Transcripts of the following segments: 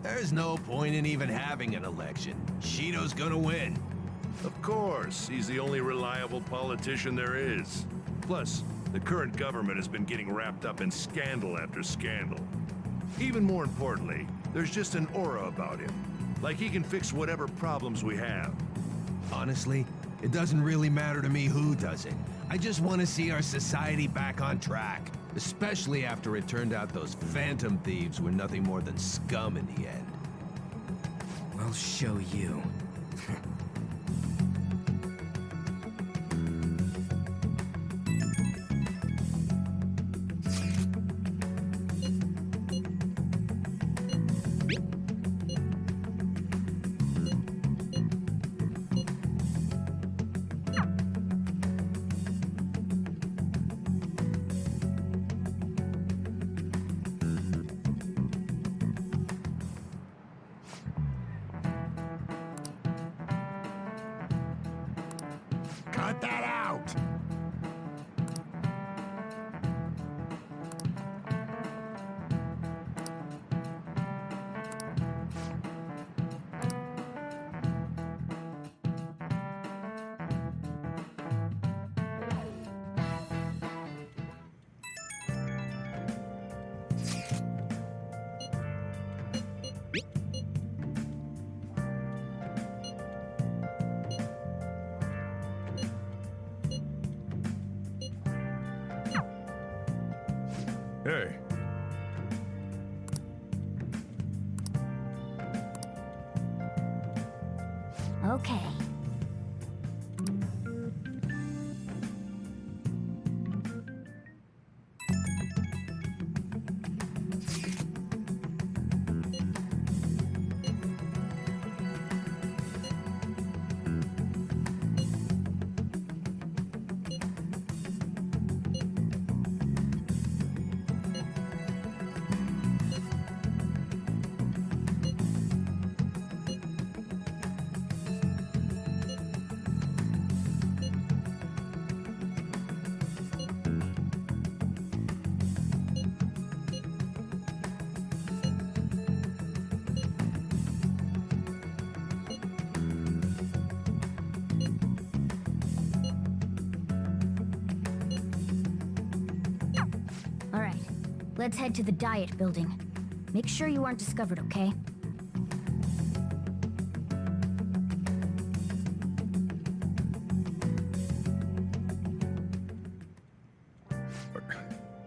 There's no point in even having an election. Shido's gonna win. Of course, he's the only reliable politician there is. Plus, the current government has been getting wrapped up in scandal after scandal. Even more importantly, there's just an aura about him. Like he can fix whatever problems we have. Honestly, it doesn't really matter to me who does it. I just want to see our society back on track. Especially after it turned out those Phantom Thieves were nothing more than scum in the end. We'll show you. Cut that out! Hey. Okay. Let's head to the diet building. Make sure you aren't discovered, okay?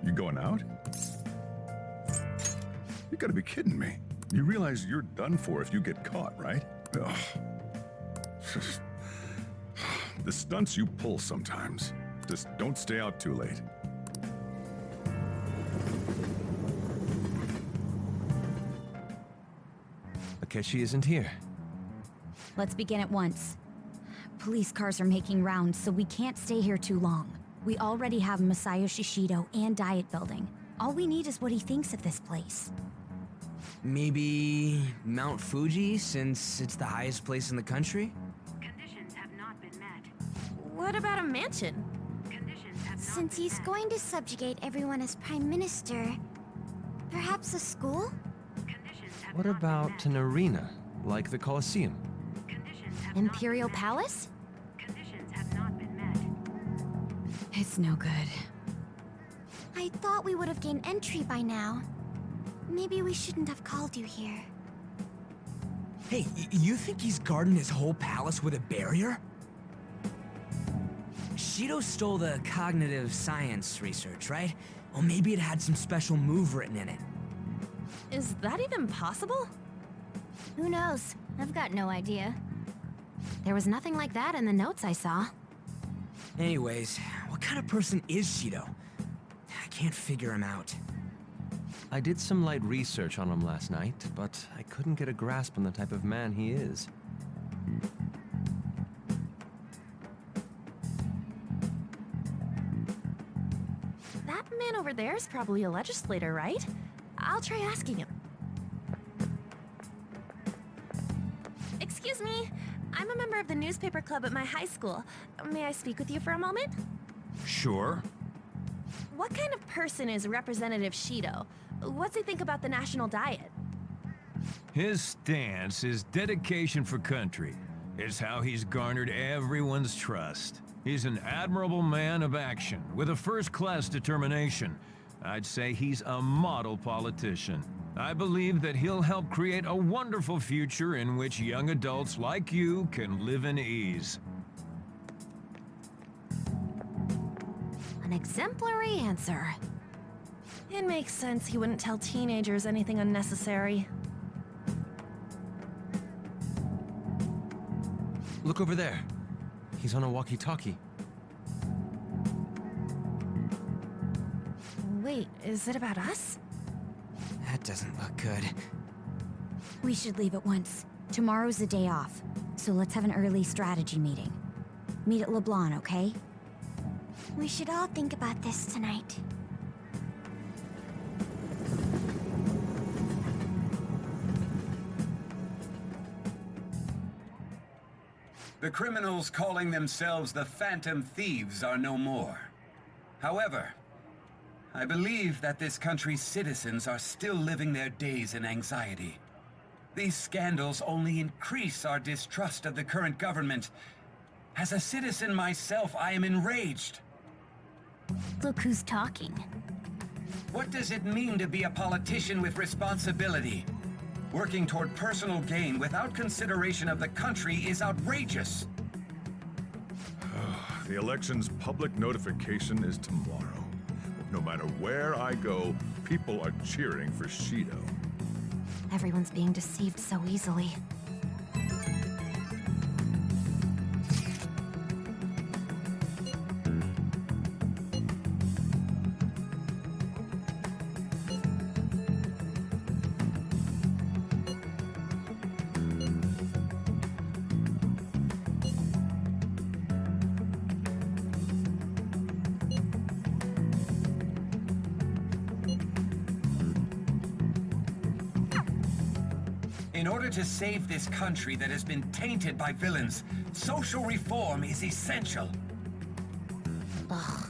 You going out? You gotta be kidding me. You realize you're done for if you get caught, right? Ugh. The stunts you pull sometimes. Just don't stay out too late. Akechi isn't here. Let's begin at once. Police cars are making rounds, so we can't stay here too long. We already have Masayoshi Shido and diet building. All we need is what he thinks of this place. Maybe Mount Fuji, since it's the highest place in the country? Conditions have not been met. What about a mansion? Conditions have not Since been he's met. going to subjugate everyone as Prime Minister, perhaps a school? Conditions have What not about been an arena, like the Colosseum? met. Conditions have Imperial not been Palace? met. Conditions have not been met. It's no good. I thought we would have gained entry by now. Maybe we shouldn't have called you here. Hey, you think he's guarding his whole palace with a barrier? Shido stole the cognitive science research, right? Well, maybe it had some special move written in it. Is that even possible? Who knows? I've got no idea. There was nothing like that in the notes I saw. Anyways, what kind of person is Shido? I can't figure him out. I did some light research on him last night, but I couldn't get a grasp on the type of man he is. That man over there is probably a legislator, right? I'll try asking him. Excuse me, I'm a member of the newspaper club at my high school. May I speak with you for a moment? Sure. What kind of person is Representative Shido? What's he think about the national diet? His stance, his dedication for country, is how he's garnered everyone's trust. He's an admirable man of action, with a first-class determination. I'd say he's a model politician. I believe that he'll help create a wonderful future in which young adults like you can live in ease. An exemplary answer. It makes sense he wouldn't tell teenagers anything unnecessary. Look over there. He's on a walkie-talkie. Wait, is it about us? That doesn't look good. We should leave at once. Tomorrow's the day off, so let's have an early strategy meeting. Meet at LeBlanc, okay? We should all think about this tonight. The criminals calling themselves the Phantom Thieves are no more. However, I believe that this country's citizens are still living their days in anxiety. These scandals only increase our distrust of the current government. As a citizen myself, I am enraged. Look who's talking. What does it mean to be a politician with responsibility? Working toward personal gain without consideration of the country is outrageous. The election's public notification is tomorrow. No matter where I go, people are cheering for Shido. Everyone's being deceived so easily. In order to save this country that has been tainted by villains, social reform is essential. Ugh.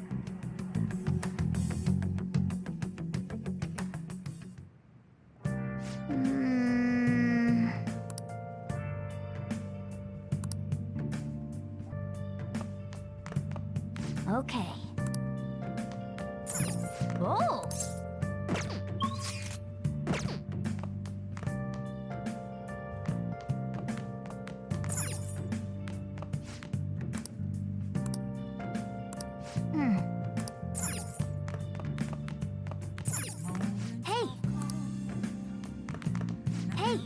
Okay. Oh! Hey! Hey! Hey!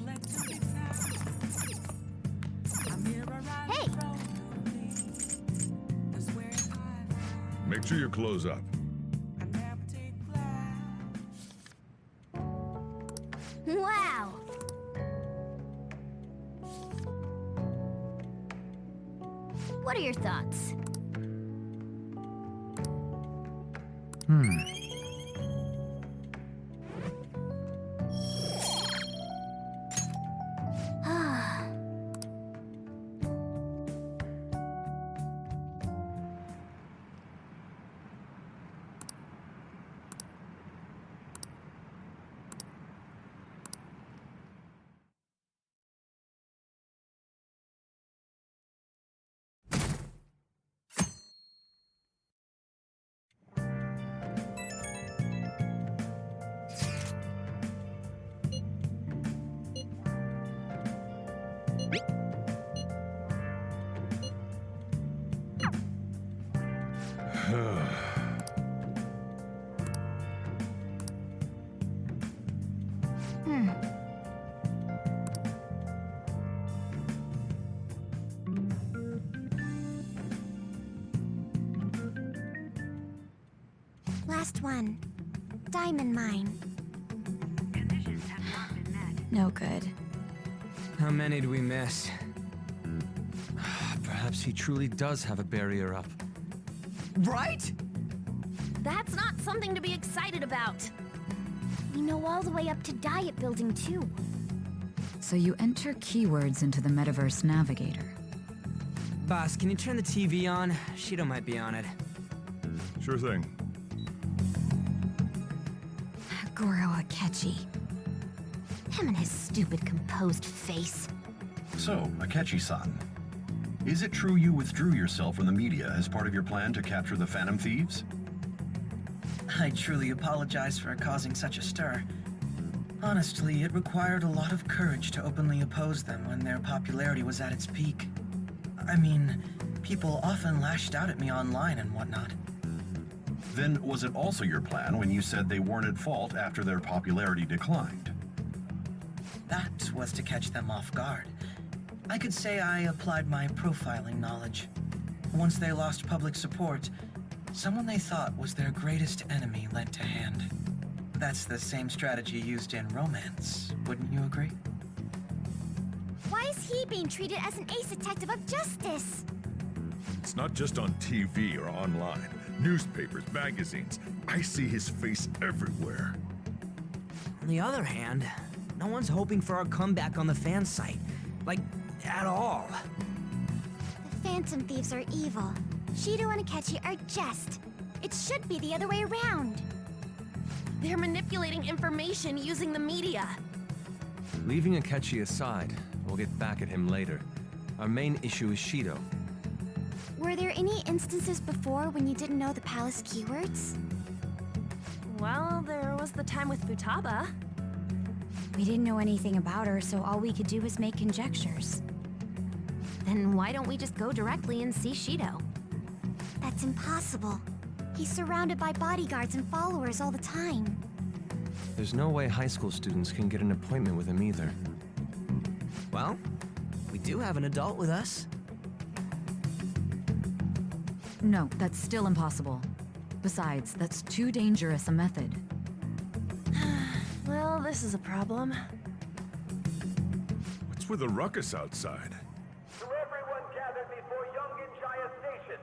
Make sure you close up. Wow! What are your thoughts? Last one. Diamond mine. Conditions have not been met. No good. How many do we miss? Perhaps he truly does have a barrier up. Right? That's not something to be excited about. We know all the way up to Diet Building, too. So you enter keywords into the Metaverse Navigator. Boss, can you turn the TV on? Shido might be on it. Sure thing. Goro Akechi. Him and his stupid composed face. So, Akechi-san, is it true you withdrew yourself from the media as part of your plan to capture the Phantom Thieves? I truly apologize for causing such a stir. Honestly, it required a lot of courage to openly oppose them when their popularity was at its peak. I mean, people often lashed out at me online and whatnot. Then was it also your plan when you said they weren't at fault after their popularity declined? That was to catch them off guard. I could say I applied my profiling knowledge. Once they lost public support, someone they thought was their greatest enemy lent a hand. That's the same strategy used in romance, wouldn't you agree? Why is he being treated as an ace detective of justice? It's not just on TV or online. Newspapers, magazines. I see his face everywhere. On the other hand, no one's hoping for our comeback on the fan site. Like, at all. The Phantom Thieves are evil. Shido and Akechi are just. It should be the other way around. They're manipulating information using the media. Leaving Akechi aside, we'll get back at him later. Our main issue is Shido. Were there any instances before when you didn't know the palace keywords? Well, there was the time with Futaba. We didn't know anything about her, so all we could do was make conjectures. Then why don't we just go directly and see Shido? That's impossible. He's surrounded by bodyguards and followers all the time. There's no way high school students can get an appointment with him either. Well, we do have an adult with us. No, that's still impossible. Besides, that's too dangerous a method. Well, this is a problem. What's with the ruckus outside? To everyone gathered before Yongen-Jaya Station.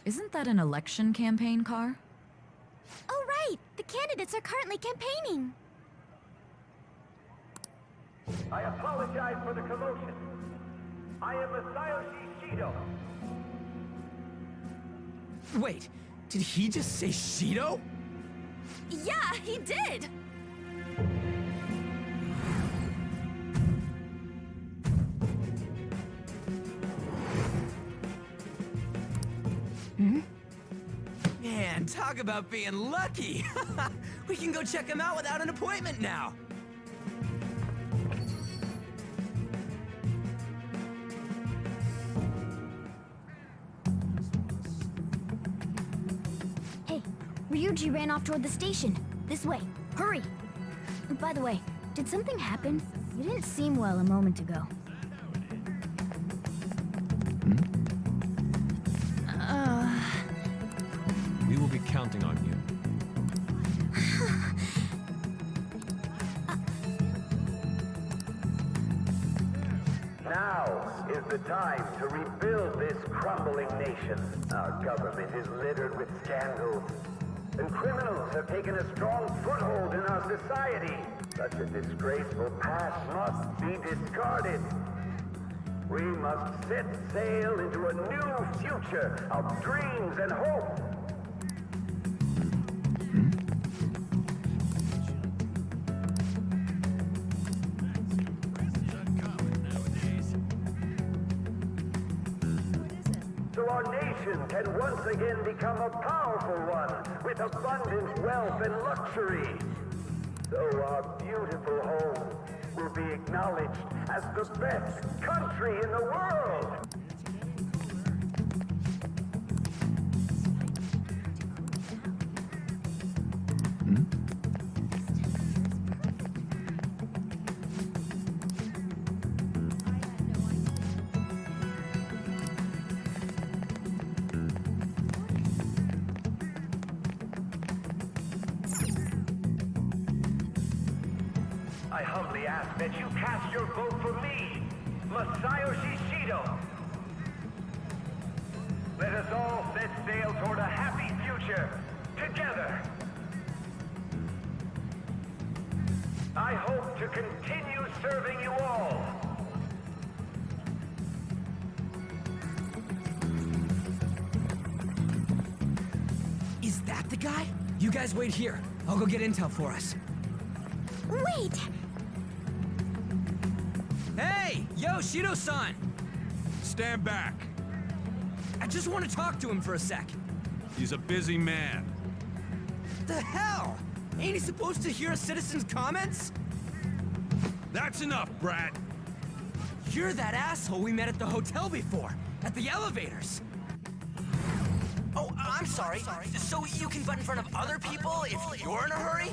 Isn't that an election campaign car? Oh right! The candidates are currently campaigning! I apologize for the commotion. I am Masayoshi Shido. Wait, did he just say Shido? Yeah, he did! Man, talk about being lucky! We can go check him out without an appointment now! Hey, Ryuji ran off toward the station. This way. Hurry! By the way, did something happen? You didn't seem well a moment ago. We will be counting on you. Now is the time to rebuild this crumbling nation. Our government is littered with scandals, and criminals have taken a strong foothold in our society. Such a disgraceful past must be discarded. We must set sail into a new future of dreams and hope. So our nation can once again become a powerful one with abundant wealth and luxury. So our beautiful home will be acknowledged as the best country in the world. I humbly ask that you cast your vote for me, Masayoshi Shido. Let us all set sail toward a happy future, together. I hope to continue serving you all. Is that the guy? You guys wait here. I'll go get intel for us. Wait! Hey! Yo, Shido-san! Stand back. I just want to talk to him for a sec. He's a busy man. The hell? Ain't he supposed to hear a citizen's comments? That's enough, Brat. You're that asshole we met at the hotel before, at the elevators. Oh, I'm sorry. So you can butt in front of other people if you're in a hurry?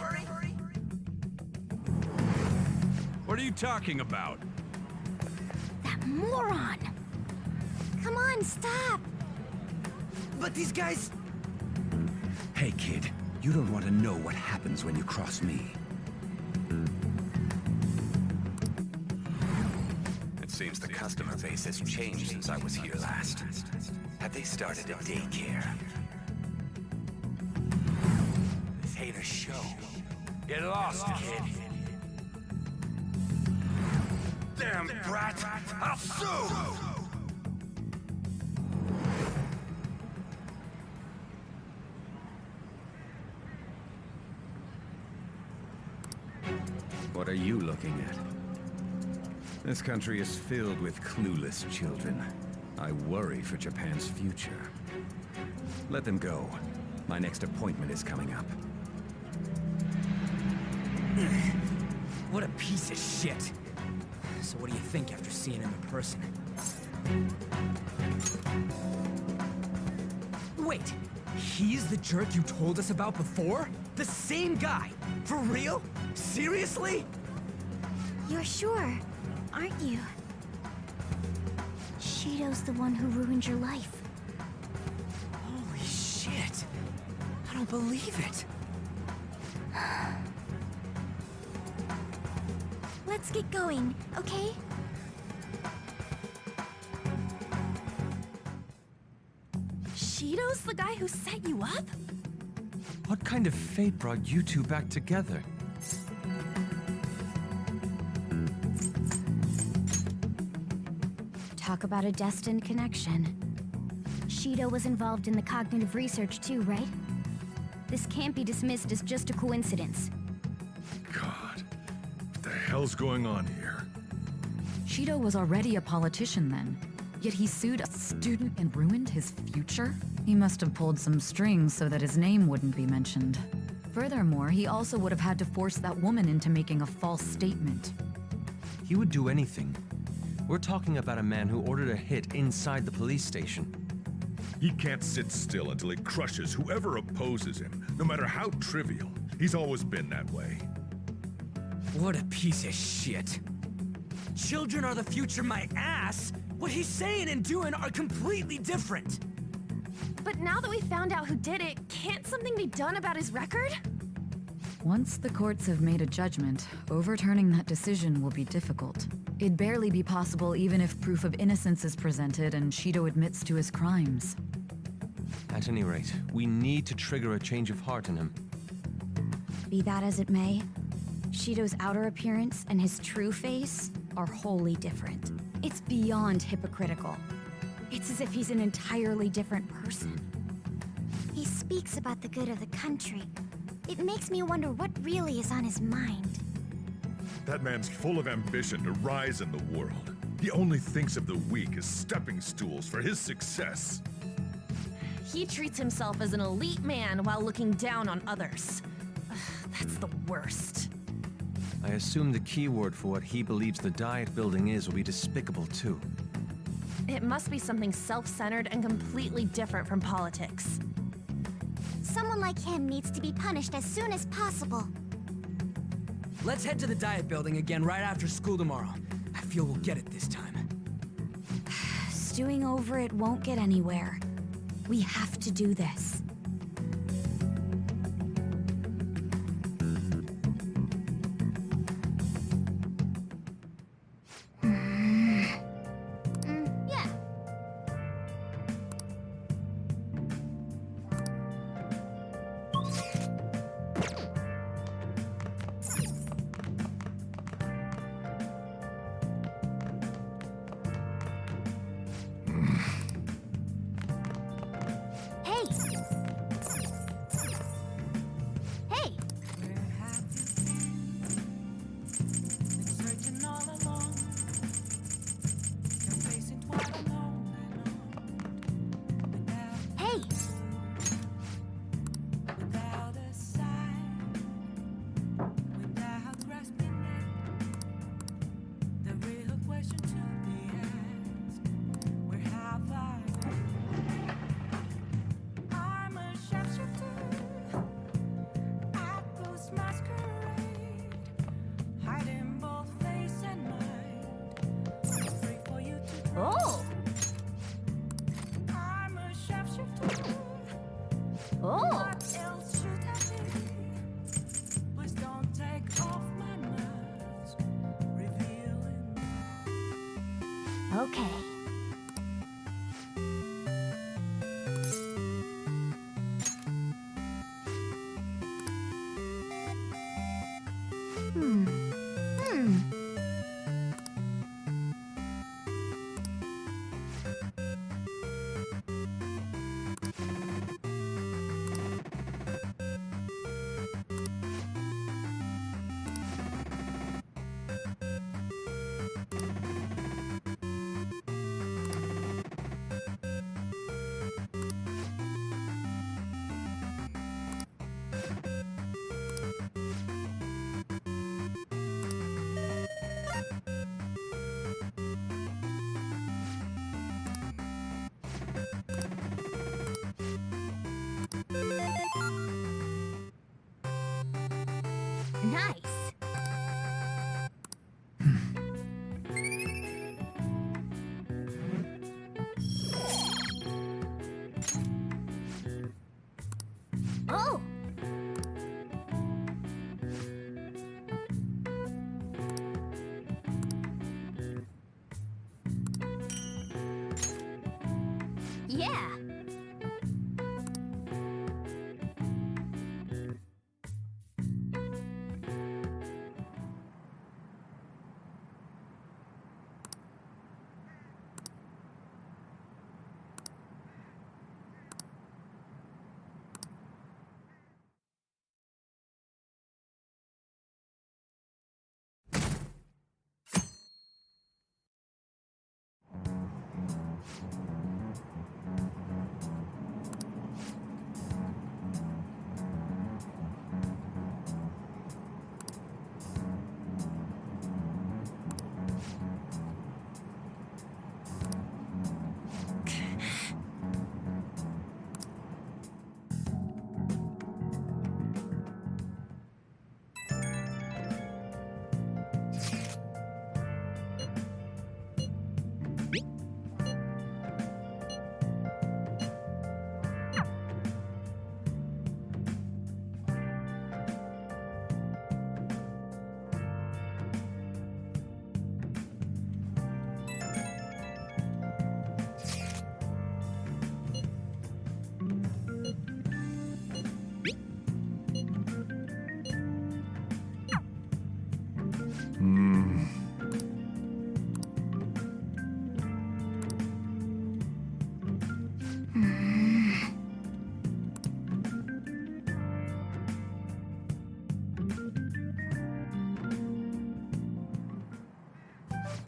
What are you talking about? That moron! Come on, stop! But these guys... Hey, kid. You don't want to know what happens when you cross me. It seems the customer base has changed since I was here last. Have they started a daycare? This ain't a show. Get lost, kid. Damn brat! I'll sue! What are you looking at? This country is filled with clueless children. I worry for Japan's future. Let them go. My next appointment is coming up. What a piece of shit. So what do you think after seeing him in person? Wait, he's the jerk you told us about before? The same guy? For real? Seriously? You're sure, aren't you? Shido's the one who ruined your life. Holy shit. I don't believe it. Let's get going, okay? Shido's the guy who set you up? What kind of fate brought you two back together? Talk about a destined connection. Shido was involved in the cognitive research too, right? This can't be dismissed as just a coincidence. God, what the hell's going on here? Shido was already a politician then, yet he sued a student and ruined his future? He must have pulled some strings so that his name wouldn't be mentioned. Furthermore, he also would have had to force that woman into making a false statement. He would do anything. We're talking about a man who ordered a hit inside the police station. He can't sit still until he crushes whoever opposes him, no matter how trivial. He's always been that way. What a piece of shit. Children are the future, my ass! What he's saying and doing are completely different! But now that we found out who did it, can't something be done about his record? Once the courts have made a judgment, overturning that decision will be difficult. It'd barely be possible even if proof of innocence is presented and Shido admits to his crimes. At any rate, we need to trigger a change of heart in him. Be that as it may, Shido's outer appearance and his true face are wholly different. It's beyond hypocritical. It's as if he's an entirely different person. He speaks about the good of the country. It makes me wonder what really is on his mind. That man's full of ambition to rise in the world. He only thinks of the weak as stepping stools for his success. He treats himself as an elite man while looking down on others. Ugh, that's the worst. I assume the key word for what he believes the Diet Building is will be despicable too. It must be something self-centered and completely different from politics. Someone like him needs to be punished as soon as possible. Let's head to the Diet Building again right after school tomorrow. I feel we'll get it this time. Stewing over it won't get anywhere. We have to do this. Yeah. Hey, Okay. Nice. Oh. Yeah.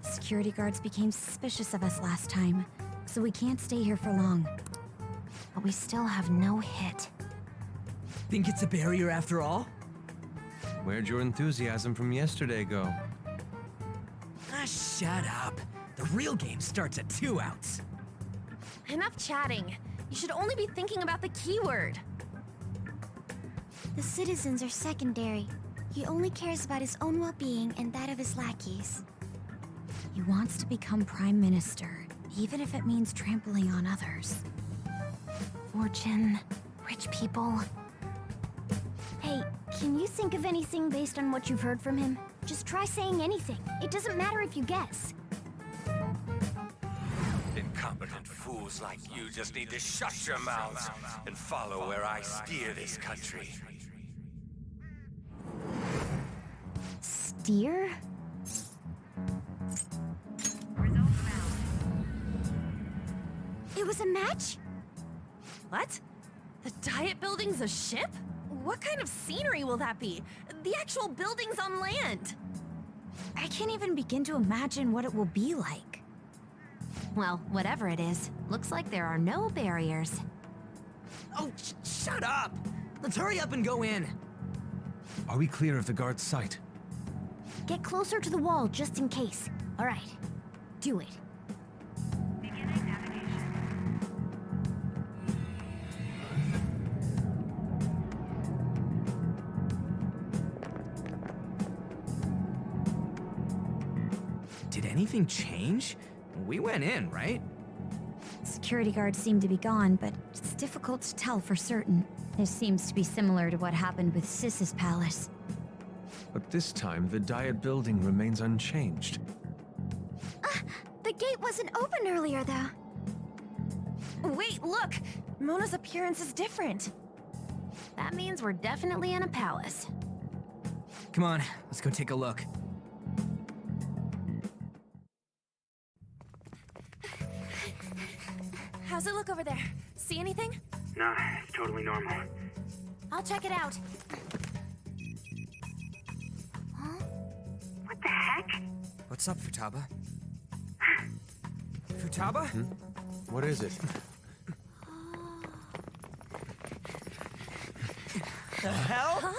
Security guards became suspicious of us last time, so we can't stay here for long. But we still have no hit. Think it's a barrier after all? Where'd your enthusiasm from yesterday go? Ah, shut up. The real game starts at 2 outs. Enough chatting. You should only be thinking about the keyword. The citizens are secondary. He only cares about his own well-being and that of his lackeys. He wants to become Prime Minister, even if it means trampling on others. Fortune, rich people. Hey, can you think of anything based on what you've heard from him? Just try saying anything. It doesn't matter if you guess. Incompetent fools like you just need to shut your mouths and follow where I steer this country. Steer? It was a match? What? The Diet Building's a ship? What kind of scenery will that be? The actual building's on land. I can't even begin to imagine what it will be like. Well, whatever it is, looks like there are no barriers. Oh, shut up! Let's hurry up and go in. Are we clear of the guard's sight? Get closer to the wall just in case. All right, do it. Did anything change? We went in, right? Security guards seem to be gone, but it's difficult to tell for certain. This seems to be similar to what happened with Sis's palace. But this time, the Diet Building remains unchanged. The gate wasn't open earlier, though. Wait, look! Mona's appearance is different. That means we're definitely in a palace. Come on, let's go take a look. How's it look over there? See anything? Nah, it's totally normal. I'll check it out. What the heck? What's up, Futaba? Futaba? What is it? The hell?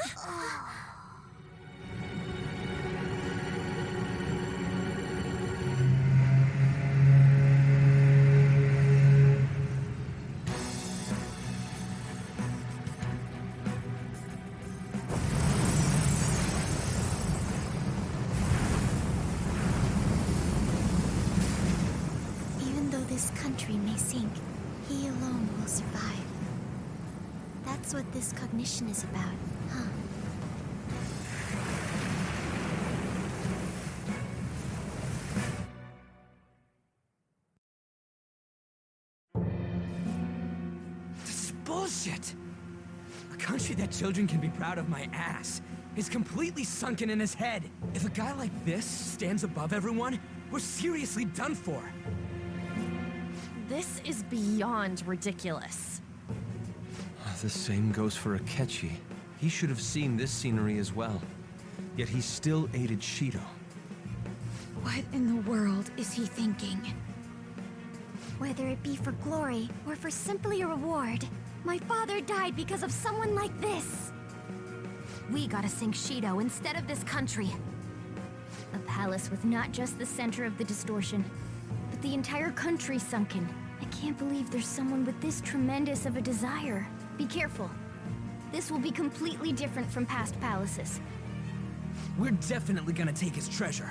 Even though this country may sink, he alone will survive. That's what this cognition is about, huh? This is bullshit! A country that children can be proud of my ass is completely sunken in his head. If a guy like this stands above everyone, we're seriously done for. This is beyond ridiculous. The same goes for Akechi. He should have seen this scenery as well. Yet he still aided Shido. What in the world is he thinking? Whether it be for glory or for simply a reward, my father died because of someone like this. We gotta sink Shido instead of this country. A palace with not just the center of the distortion, but the entire country sunken. I can't believe there's someone with this tremendous of a desire. Be careful. This will be completely different from past palaces. We're definitely gonna take his treasure.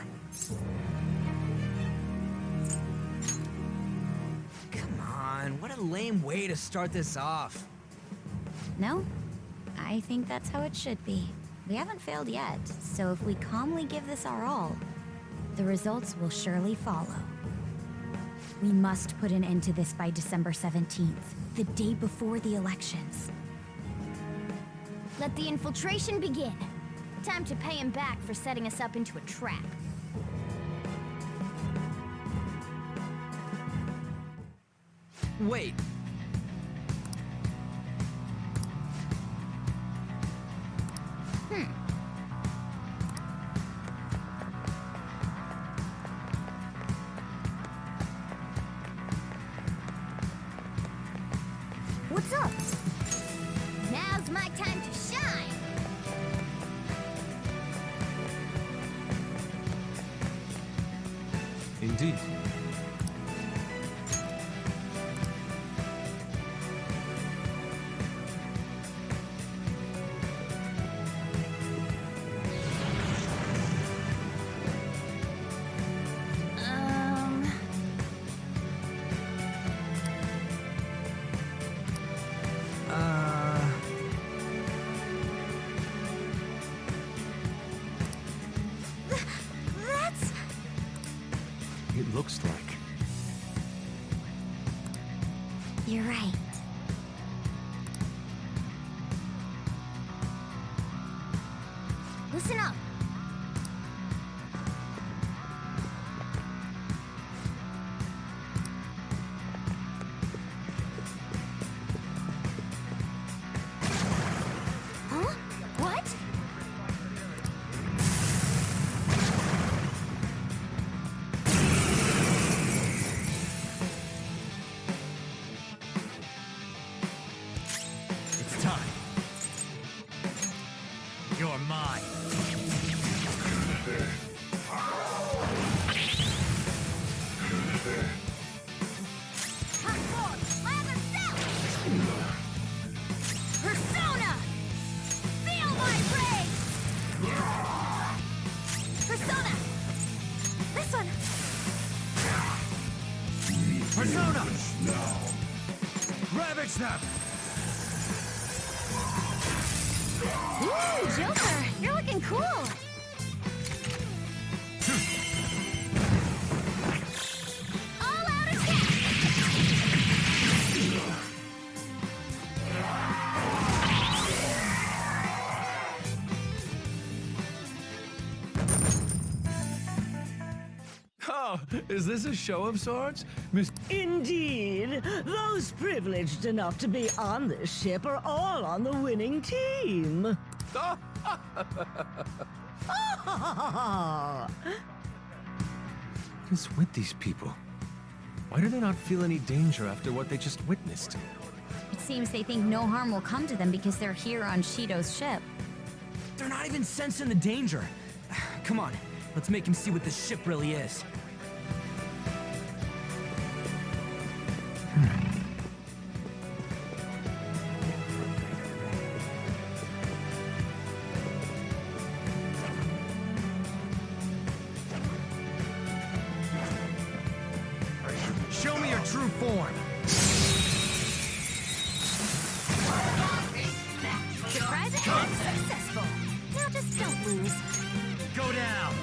Come on, what a lame way to start this off. No? I think that's how it should be. We haven't failed yet, so if we calmly give this our all, the results will surely follow. We must put an end to this by December 17th, the day before the elections. Let the infiltration begin. Time to pay him back for setting us up into a trap. Wait. What's up? Now's my time to shine. Indeed. That's... It looks like. You're right. Listen up. Huh? What? It's time. You're mine. Persona! Feel my rage! Persona! This one! Persona! Ravage them! Ooh, Joker! You're looking cool! Is this a show of sorts, Miss? Indeed. Those privileged enough to be on this ship are all on the winning team. What is with these people? Why do they not feel any danger after what they just witnessed? It seems they think no harm will come to them because they're here on SHIDO'S ship. They're not even sensing the danger. Come on, let's make him see what this ship really is. Show me your true form. Surprise attack successful. Now just don't lose. Go down.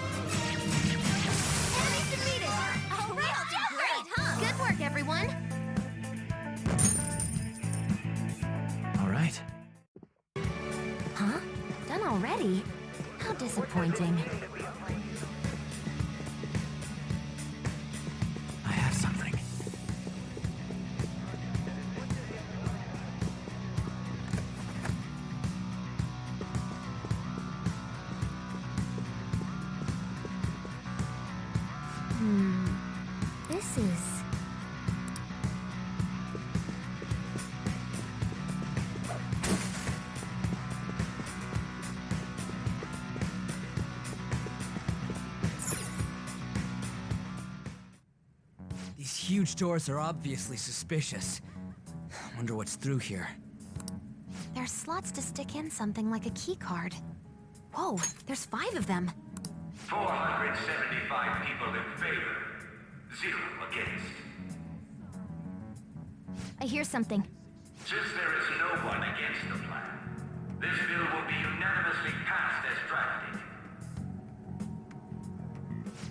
Enemy deleted. Oh, we all did great, huh? Good work, everyone. All right. Huh? Done already? How disappointing. I have something. This is... These huge doors are obviously suspicious. Wonder what's through here. There's slots to stick in something like a key card. Whoa, there's 5 of them. 475 people in favor. 0 against. I hear something. Since there is no one against the plan, this bill will be unanimously passed as drafted.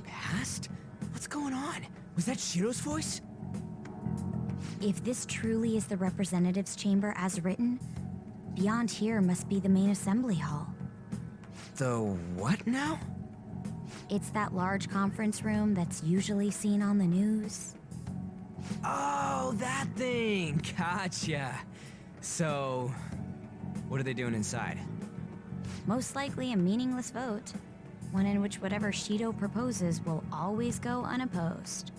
Passed? What's going on? Was that Shido's voice? If this truly is the representatives' chamber as written, beyond here must be the main assembly hall. The what now? It's that large conference room that's usually seen on the news. Oh, that thing! Gotcha. So, what are they doing inside? Most likely a meaningless vote, one in which whatever Shido proposes will always go unopposed.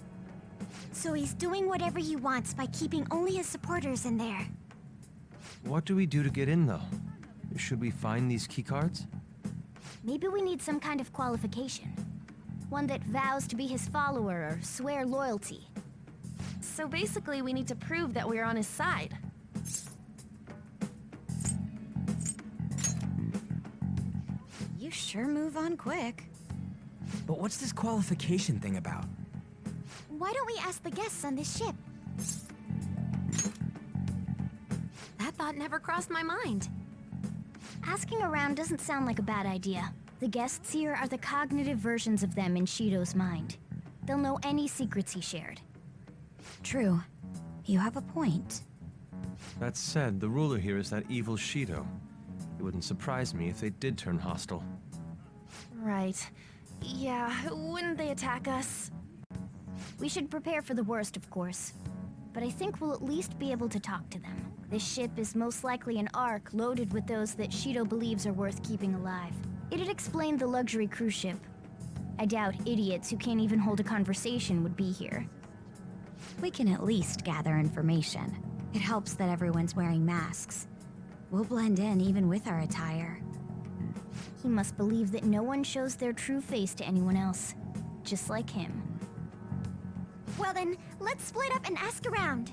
So he's doing whatever he wants by keeping only his supporters in there. What do we do to get in, though? Should we find these keycards? Maybe we need some kind of qualification. One that vows to be his follower or swear loyalty. So basically, we need to prove that we're on his side. You sure move on quick. But what's this qualification thing about? Why don't we ask the guests on this ship? That thought never crossed my mind. Asking around doesn't sound like a bad idea. The guests here are the cognitive versions of them in Shido's mind. They'll know any secrets he shared. True. You have a point. That said, the ruler here is that evil Shido. It wouldn't surprise me if they did turn hostile. Right. Yeah, wouldn't they attack us? We should prepare for the worst, of course. But I think we'll at least be able to talk to them. This ship is most likely an ark loaded with those that Shido believes are worth keeping alive. It'd explain the luxury cruise ship. I doubt idiots who can't even hold a conversation would be here. We can at least gather information. It helps that everyone's wearing masks. We'll blend in even with our attire. He must believe that no one shows their true face to anyone else. Just like him. Well then, let's split up and ask around.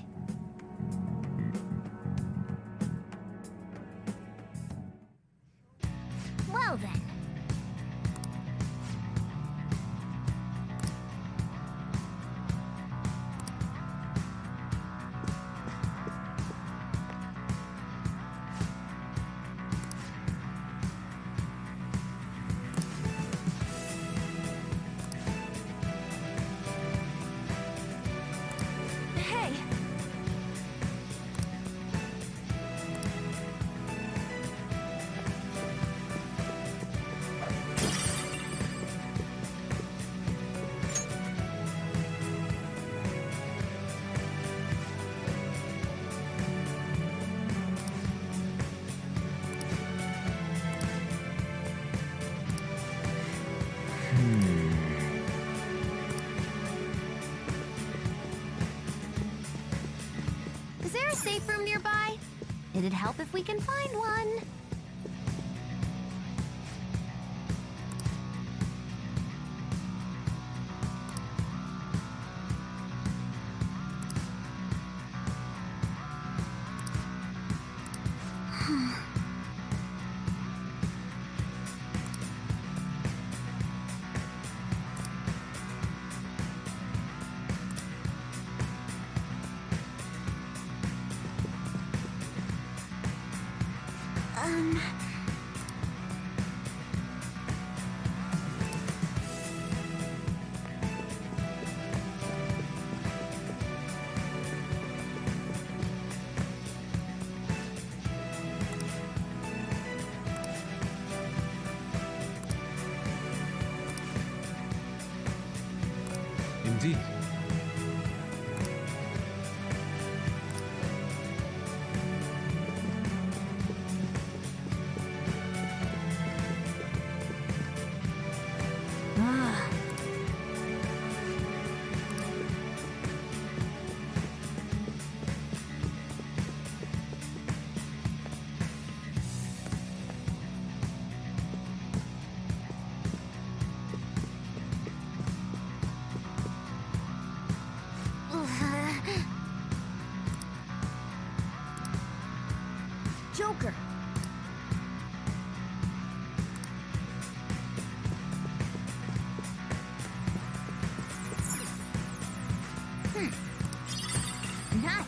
Well then. Hey! Is there a safe room nearby? It'd help if we can find one. Indeed. Joker! Nice.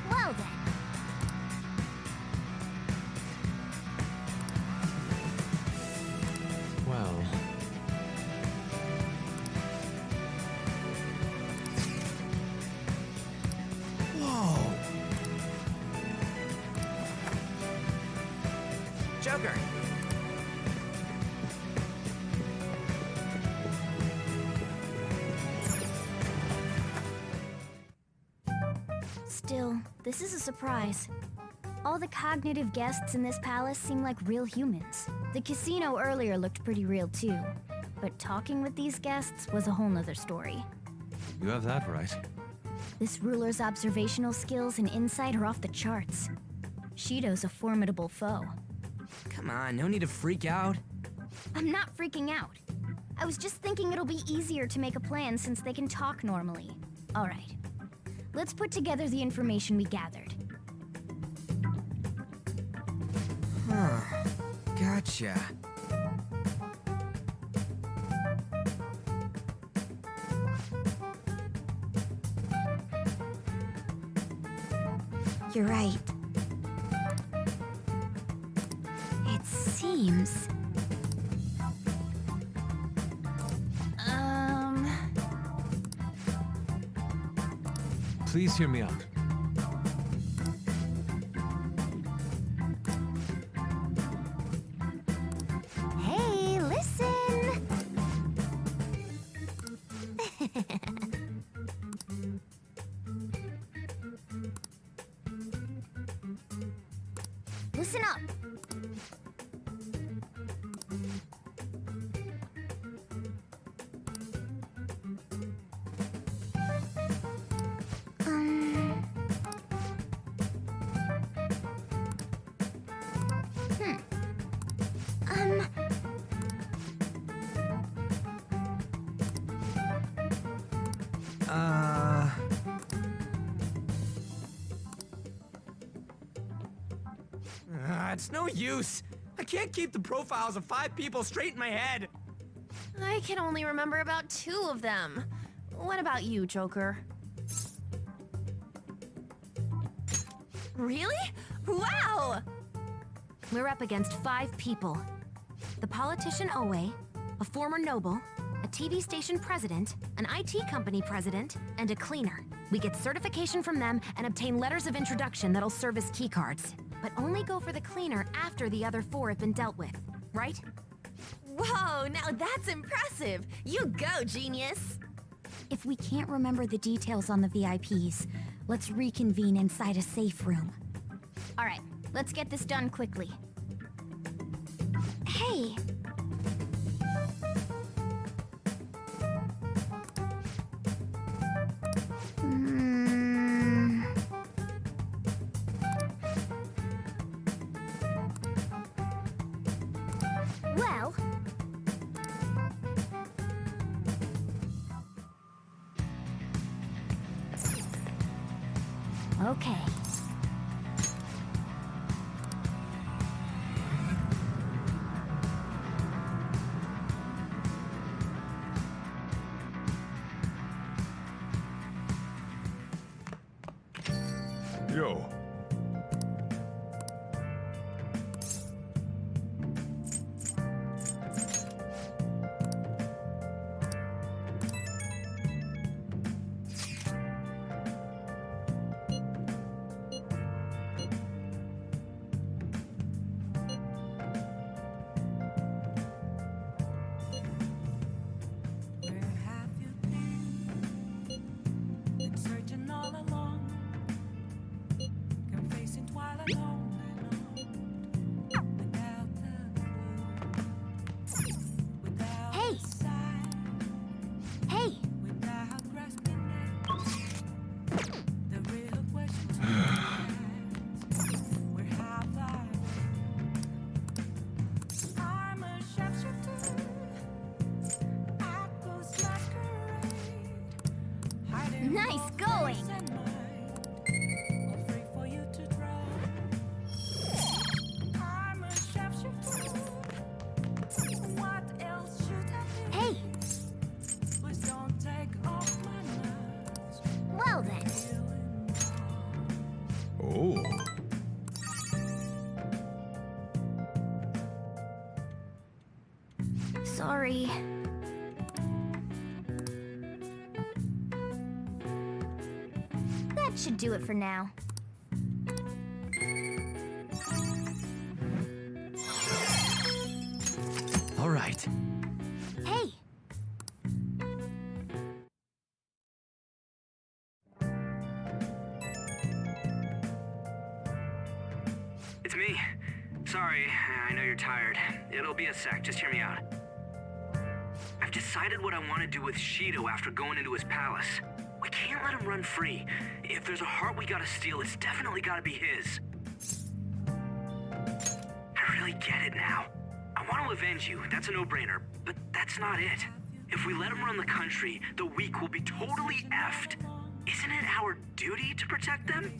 Well then. Well... Whoa! Joker! Still, this is a surprise. All the cognitive guests in this palace seem like real humans. The casino earlier looked pretty real too. But talking with these guests was a whole nother story. You have that right. This ruler's observational skills and insight are off the charts. Shido's a formidable foe. Come on, no need to freak out. I'm not freaking out. I was just thinking it'll be easier to make a plan since they can talk normally. All right. Let's put together the information we gathered. Huh. Gotcha. You're right. It seems... Please hear me out. Hey, listen! Listen up! It's no use. I can't keep the profiles of 5 people straight in my head. I can only remember about 2 of them. What about you, Joker? Really? Wow! We're up against 5 people. The politician Oe, a former noble, a TV station president, an IT company president, and a cleaner. We get certification from them and obtain letters of introduction that'll serve as keycards. But only go for the cleaner after the other 4 have been dealt with, right? Whoa, now that's impressive! You go, genius! If we can't remember the details on the VIPs, let's reconvene inside a safe room. All right, let's get this done quickly. Hey! Okay. Yo. Nice going! Hey! Well then. Oh. Sorry. That should do it for now. All right. Hey! It's me. Sorry, I know you're tired. It'll be a sec, just hear me out. I've decided what I want to do with Shido after going into his palace. We can't let him run free. If there's a heart we gotta steal, it's definitely gotta be his. I really get it now. I want to avenge you, that's a no-brainer, but that's not it. If we let him run the country, the weak will be totally effed. Isn't it our duty to protect them?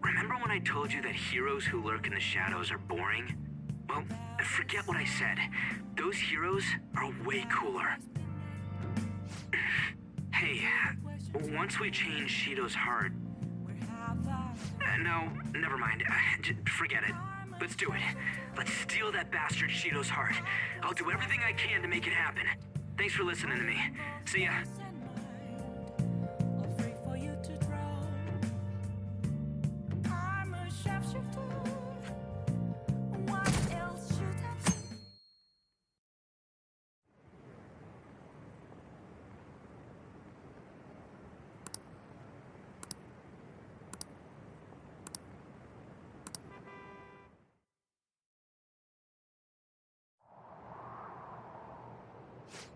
Remember when I told you that heroes who lurk in the shadows are boring? Well, forget what I said. Those heroes are way cooler. Hey, once we change Shido's heart... no, never mind. Forget it. Let's do it. Let's steal that bastard Shido's heart. I'll do everything I can to make it happen. Thanks for listening to me. See ya.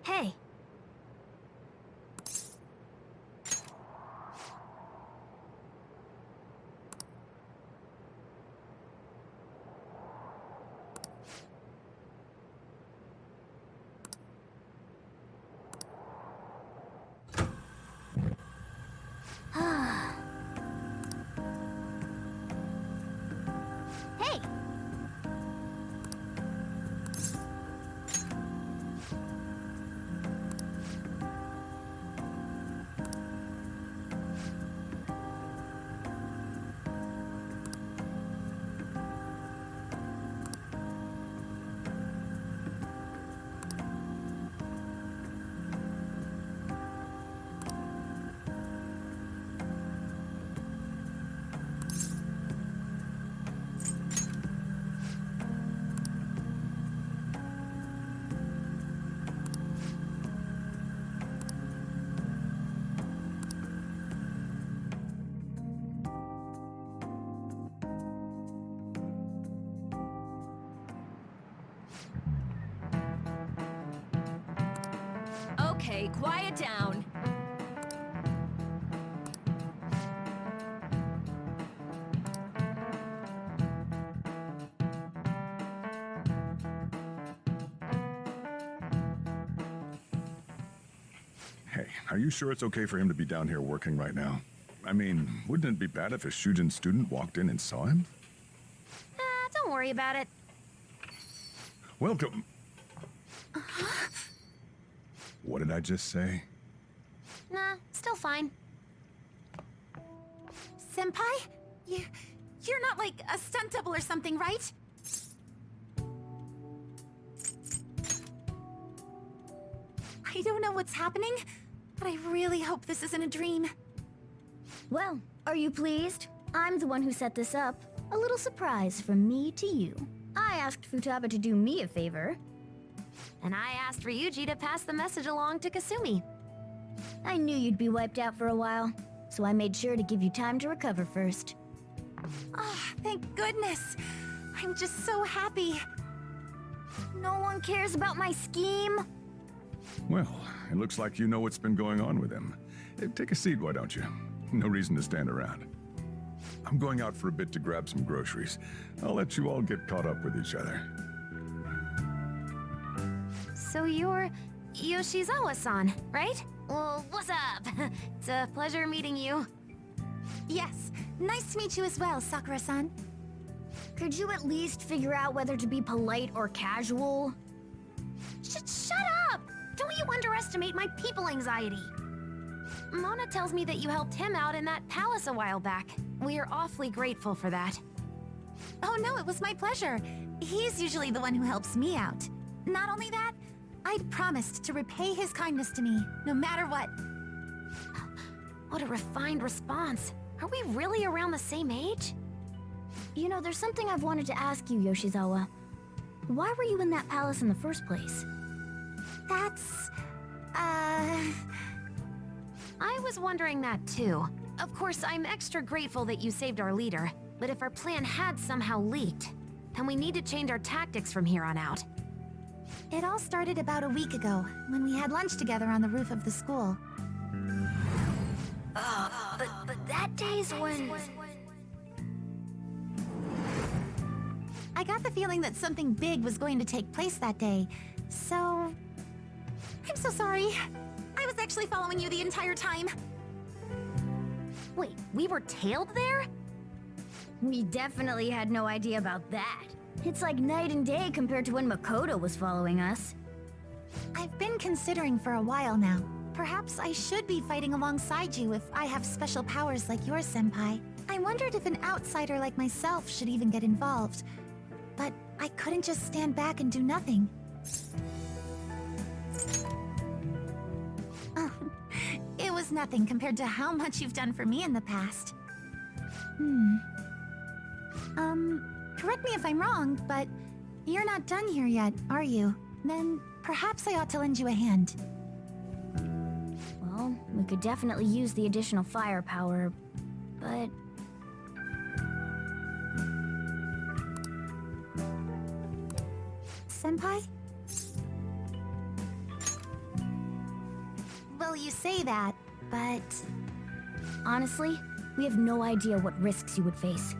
Hey! Hey! Okay, quiet down. Hey, are you sure it's okay for him to be down here working right now? I mean, wouldn't it be bad if a Shujin student walked in and saw him? Don't worry about it. Welcome. What did I just say? Nah, still fine. Senpai? You're not like a stunt double or something, right? I don't know what's happening, but I really hope this isn't a dream. Well, are you pleased? I'm the one who set this up. A little surprise from me to you. I asked Futaba to do me a favor. And I asked Ryuji to pass the message along to Kasumi. I knew you'd be wiped out for a while, so I made sure to give you time to recover first. Oh, thank goodness. I'm just so happy. No one cares about my scheme. Well, it looks like you know what's been going on with him. Take a seat, why don't you? No reason to stand around. I'm going out for a bit to grab some groceries. I'll let you all get caught up with each other. So you're Yoshizawa-san, right? Well, what's up? It's a pleasure meeting you. Yes, nice to meet you as well, Sakura-san. Could you at least figure out whether to be polite or casual? Shut up! Don't you underestimate my people anxiety. Mona tells me that you helped him out in that palace a while back. We are awfully grateful for that. Oh no, it was my pleasure. He's usually the one who helps me out. Not only that, I'd promised to repay his kindness to me, no matter what. What a refined response. Are we really around the same age? You know, there's something I've wanted to ask you, Yoshizawa. Why were you in that palace in the first place? That's... I was wondering that too. Of course, I'm extra grateful that you saved our leader, but if our plan had somehow leaked, then we need to change our tactics from here on out. It all started about a week ago, when we had lunch together on the roof of the school. But that day's when... I got the feeling that something big was going to take place that day, so... I'm so sorry. I was actually following you the entire time. Wait, we were tailed there? We definitely had no idea about that. It's like night and day compared to when Makoto was following us. I've been considering for a while now. Perhaps I should be fighting alongside you if I have special powers like yours, Senpai. I wondered if an outsider like myself should even get involved. But I couldn't just stand back and do nothing. It was nothing compared to how much you've done for me in the past. Correct me if I'm wrong, but you're not done here yet, are you? Then perhaps I ought to lend you a hand. Well, we could definitely use the additional firepower, but... Senpai? Well, you say that, but... Honestly, we have no idea what risks you would face.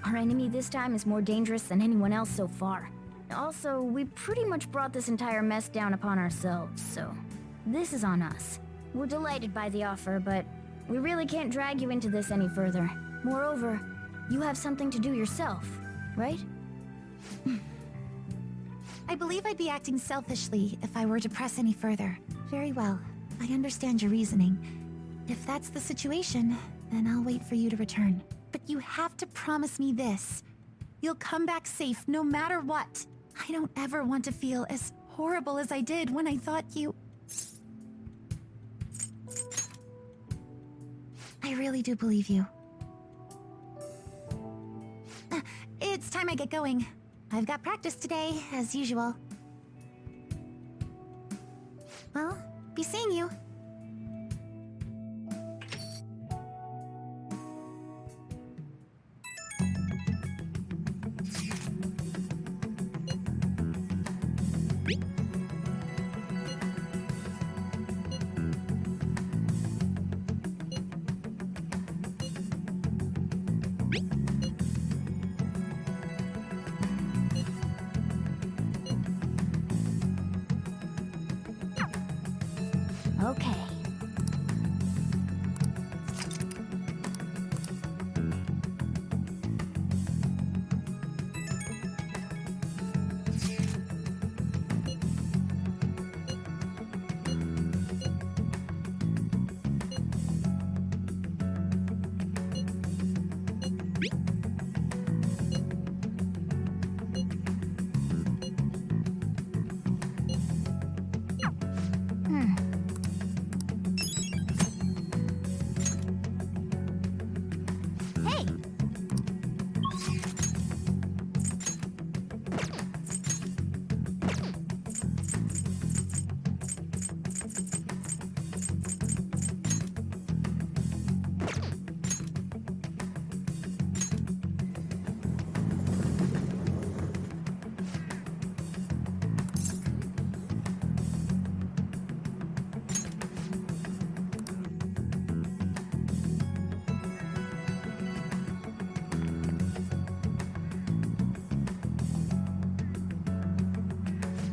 Our enemy this time is more dangerous than anyone else so far. Also, we pretty much brought this entire mess down upon ourselves, so... This is on us. We're delighted by the offer, but we really can't drag you into this any further. Moreover, you have something to do yourself, right? I believe I'd be acting selfishly if I were to press any further. Very well. I understand your reasoning. If that's the situation, then I'll wait for you to return. But you have to promise me this. You'll come back safe no matter what. I don't ever want to feel as horrible as I did when I thought you... I really do believe you. It's time I get going. I've got practice today, as usual. Well, be seeing you. Okay. Hey!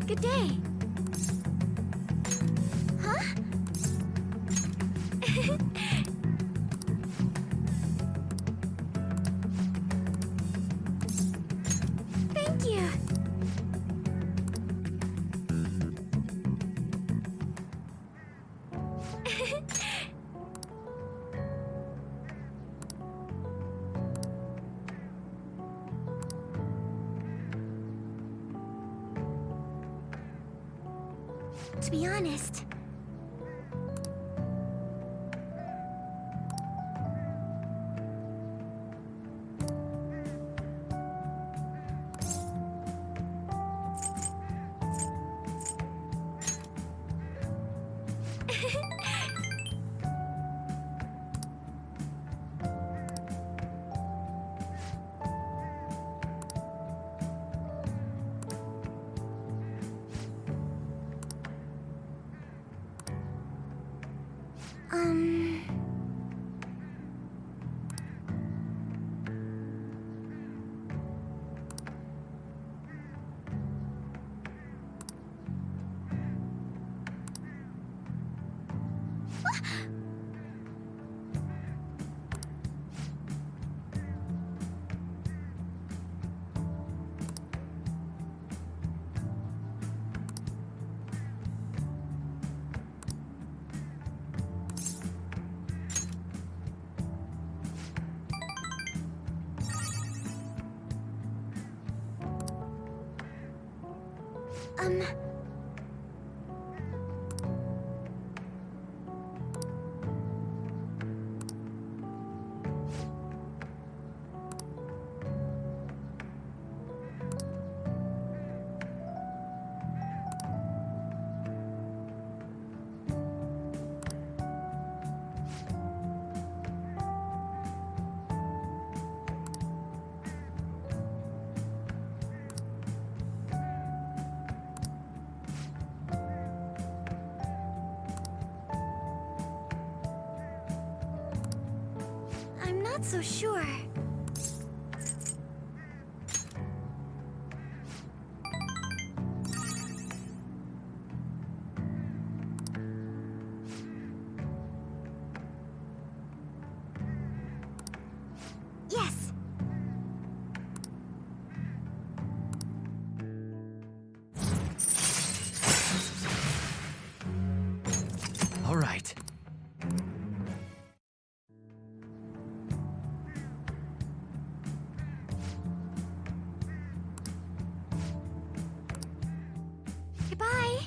Good day. Huh? Thank you. To be honest, I'm not so sure. Yes. All right. Goodbye.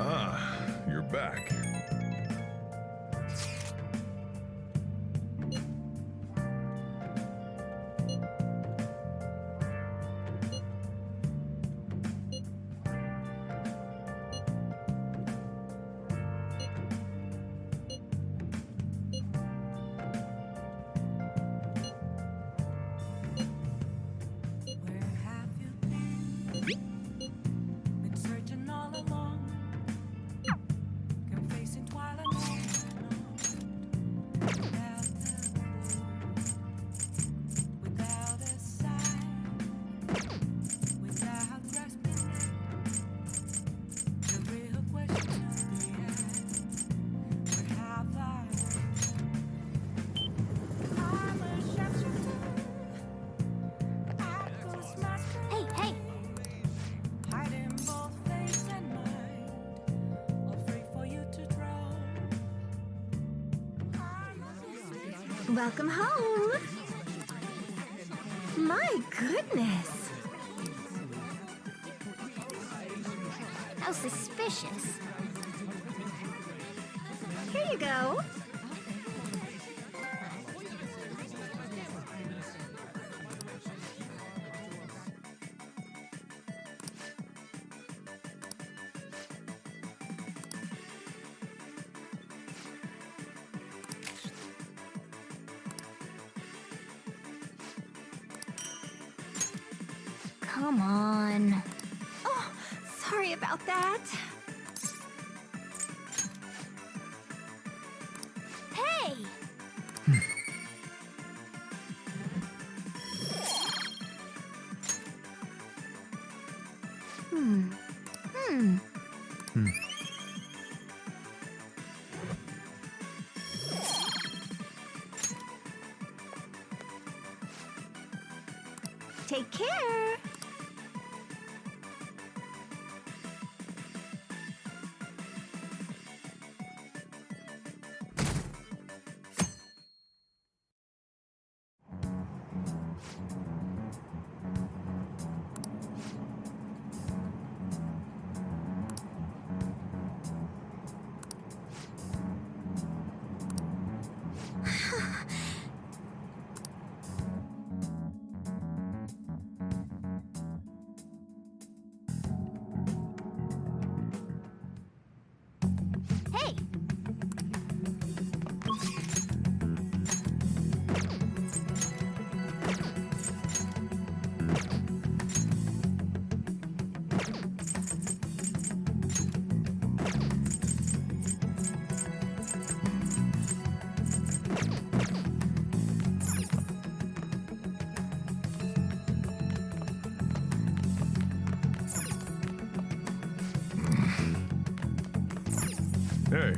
Ah, you're back. Been searching all along. Welcome home. My goodness. How suspicious. Here you go. Come on. Oh, sorry about that. Hey! Take care. Hey! Hey,